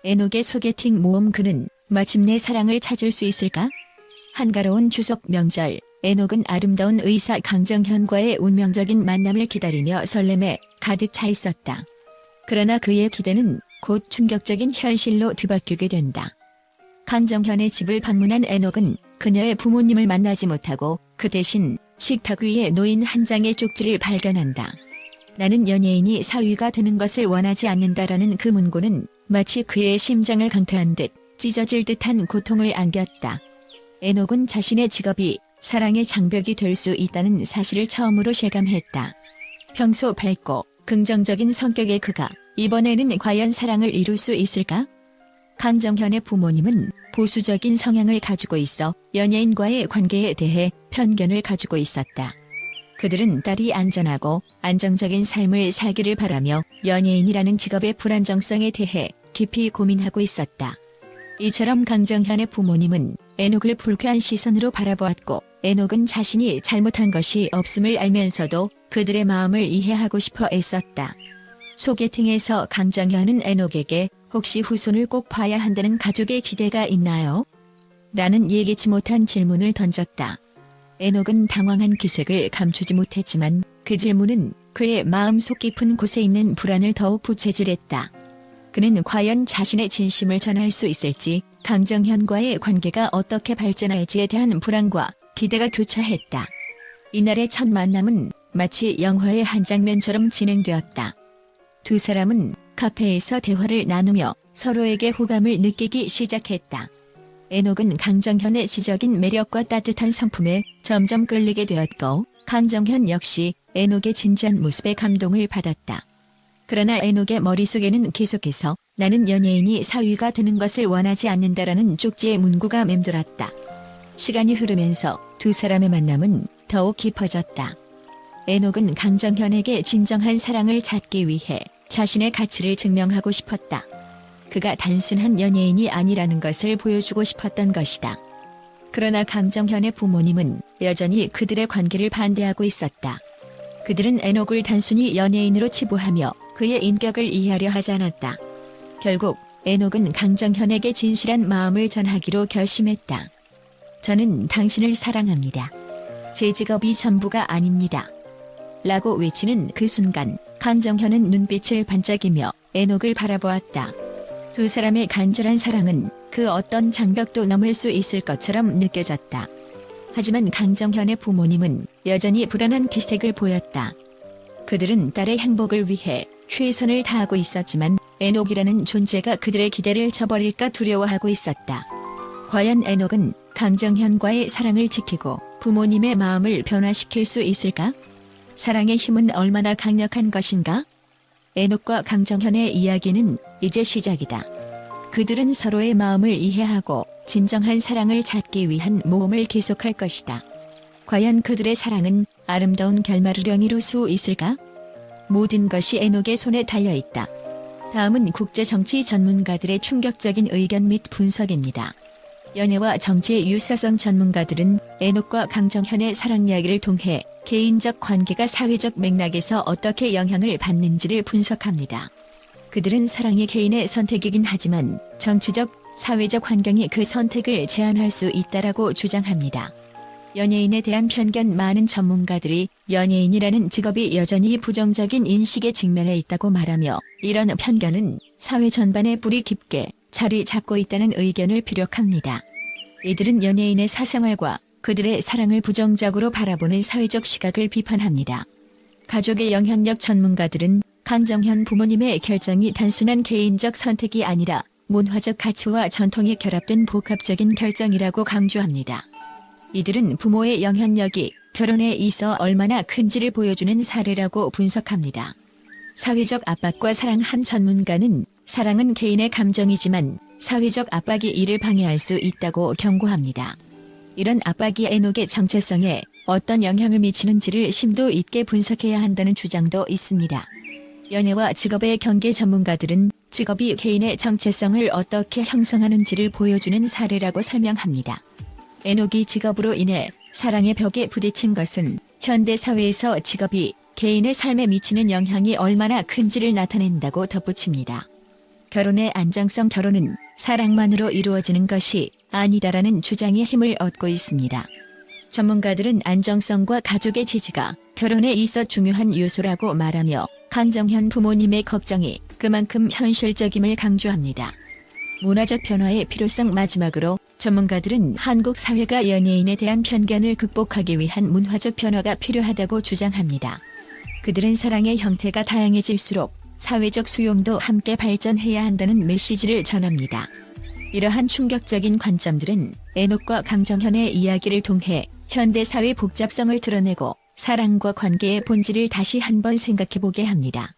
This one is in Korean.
에녹의 소개팅 모험. 그는 마침내 사랑을 찾을 수 있을까? 한가로운 추석 명절, 에녹은 아름다운 의사 강정현과의 운명적인 만남을 기다리며 설렘에 가득 차 있었다. 그러나 그의 기대는 곧 충격적인 현실로 뒤바뀌게 된다. 강정현의 집을 방문한 에녹은 그녀의 부모님을 만나지 못하고 그 대신 식탁 위에 놓인 한 장의 쪽지를 발견한다. 나는 연예인이 사위가 되는 것을 원하지 않는다라는 그 문구는 마치 그의 심장을 강타한 듯 찢어질 듯한 고통을 안겼다. 에녹은 자신의 직업이 사랑의 장벽이 될 수 있다는 사실을 처음으로 실감했다. 평소 밝고 긍정적인 성격의 그가 이번에는 과연 사랑을 이룰 수 있을까? 강정현의 부모님은 보수적인 성향을 가지고 있어 연예인과의 관계에 대해 편견을 가지고 있었다. 그들은 딸이 안전하고 안정적인 삶을 살기를 바라며 연예인이라는 직업의 불안정성에 대해 깊이 고민하고 있었다. 이처럼 강정현의 부모님은 에녹을 불쾌한 시선으로 바라보았고, 에녹은 자신이 잘못한 것이 없음을 알면서도 그들의 마음을 이해하고 싶어 애썼다. 소개팅에서 강정현은 에녹에게 혹시 후손을 꼭 봐야 한다는 가족의 기대가 있나요? 라는 예기치 못한 질문을 던졌다. 에녹은 당황한 기색을 감추지 못했지만 그 질문은 그의 마음속 깊은 곳에 있는 불안을 더욱 부채질했다. 그는 과연 자신의 진심을 전할 수 있을지, 강정현과의 관계가 어떻게 발전할지에 대한 불안과 기대가 교차했다. 이날의 첫 만남은 마치 영화의 한 장면처럼 진행되었다. 두 사람은 카페에서 대화를 나누며 서로에게 호감을 느끼기 시작했다. 에녹은 강정현의 지적인 매력과 따뜻한 성품에 점점 끌리게 되었고, 강정현 역시 에녹의 진지한 모습에 감동을 받았다. 그러나 에녹의 머릿속에는 계속해서 나는 연예인이 사위가 되는 것을 원하지 않는다라는 쪽지의 문구가 맴돌았다. 시간이 흐르면서 두 사람의 만남은 더욱 깊어졌다. 에녹은 강정현에게 진정한 사랑을 찾기 위해 자신의 가치를 증명하고 싶었다. 그가 단순한 연예인이 아니라는 것을 보여주고 싶었던 것이다. 그러나 강정현의 부모님은 여전히 그들의 관계를 반대하고 있었다. 그들은 에녹을 단순히 연예인으로 치부하며 그의 인격을 이해하려 하지 않았다. 결국 에녹은 강정현에게 진실한 마음을 전하기로 결심했다. 저는 당신을 사랑합니다. 제 직업이 전부가 아닙니다. 라고 외치는 그 순간 강정현은 눈빛을 반짝이며 에녹을 바라보았다. 두 사람의 간절한 사랑은 그 어떤 장벽도 넘을 수 있을 것처럼 느껴졌다. 하지만 강정현의 부모님은 여전히 불안한 기색을 보였다. 그들은 딸의 행복을 위해 최선을 다하고 있었지만 에녹이라는 존재가 그들의 기대를 저버릴까 두려워하고 있었다. 과연 에녹은 강정현과의 사랑을 지키고 부모님의 마음을 변화시킬 수 있을까? 사랑의 힘은 얼마나 강력한 것인가? 에녹과 강정현의 이야기는 이제 시작이다. 그들은 서로의 마음을 이해하고 진정한 사랑을 찾기 위한 모험을 계속할 것이다. 과연 그들의 사랑은 아름다운 결말을 이룰 수 있을까? 모든 것이 에녹의 손에 달려있다. 다음은 국제정치 전문가들의 충격적인 의견 및 분석입니다. 연예와 정치의 유사성 전문가들은 에녹과 강정현의 사랑 이야기를 통해 개인적 관계가 사회적 맥락에서 어떻게 영향을 받는지를 분석합니다. 그들은 사랑이 개인의 선택이긴 하지만 정치적, 사회적 환경이 그 선택을 제한할 수 있다라고 주장합니다. 연예인에 대한 편견. 많은 전문가들이 연예인이라는 직업이 여전히 부정적인 인식에 직면해 있다고 말하며, 이런 편견은 사회 전반에 뿌리 깊게 자리 잡고 있다는 의견을 피력합니다. 이들은 연예인의 사생활과 그들의 사랑을 부정적으로 바라보는 사회적 시각을 비판합니다. 가족의 영향력 전문가들은 강정현 부모님의 결정이 단순한 개인적 선택이 아니라 문화적 가치와 전통이 결합된 복합적인 결정이라고 강조합니다. 이들은 부모의 영향력이 결혼에 있어 얼마나 큰지를 보여주는 사례라고 분석합니다. 사회적 압박과 사랑. 한 전문가는 사랑은 개인의 감정이지만 사회적 압박이 이를 방해할 수 있다고 경고합니다. 이런 압박이 에녹의 정체성에 어떤 영향을 미치는지를 심도 있게 분석해야 한다는 주장도 있습니다. 연예와 직업의 경계 전문가들은 직업이 개인의 정체성을 어떻게 형성하는지를 보여주는 사례라고 설명합니다. 에녹이 직업으로 인해 사랑의 벽에 부딪힌 것은 현대 사회에서 직업이 개인의 삶에 미치는 영향이 얼마나 큰지를 나타낸다고 덧붙입니다. 결혼의 안정성, 결혼은 사랑만으로 이루어지는 것이 아니다라는 주장이 힘을 얻고 있습니다. 전문가들은 안정성과 가족의 지지가 결혼에 있어 중요한 요소라고 말하며 강정현 부모님의 걱정이 그만큼 현실적임을 강조합니다. 문화적 변화의 필요성. 마지막으로 전문가들은 한국 사회가 연예인에 대한 편견을 극복하기 위한 문화적 변화가 필요하다고 주장합니다. 그들은 사랑의 형태가 다양해질수록 사회적 수용도 함께 발전해야 한다는 메시지를 전합니다. 이러한 충격적인 관점들은 에녹과 강정현의 이야기를 통해 현대 사회 복잡성을 드러내고 사랑과 관계의 본질을 다시 한번 생각해보게 합니다.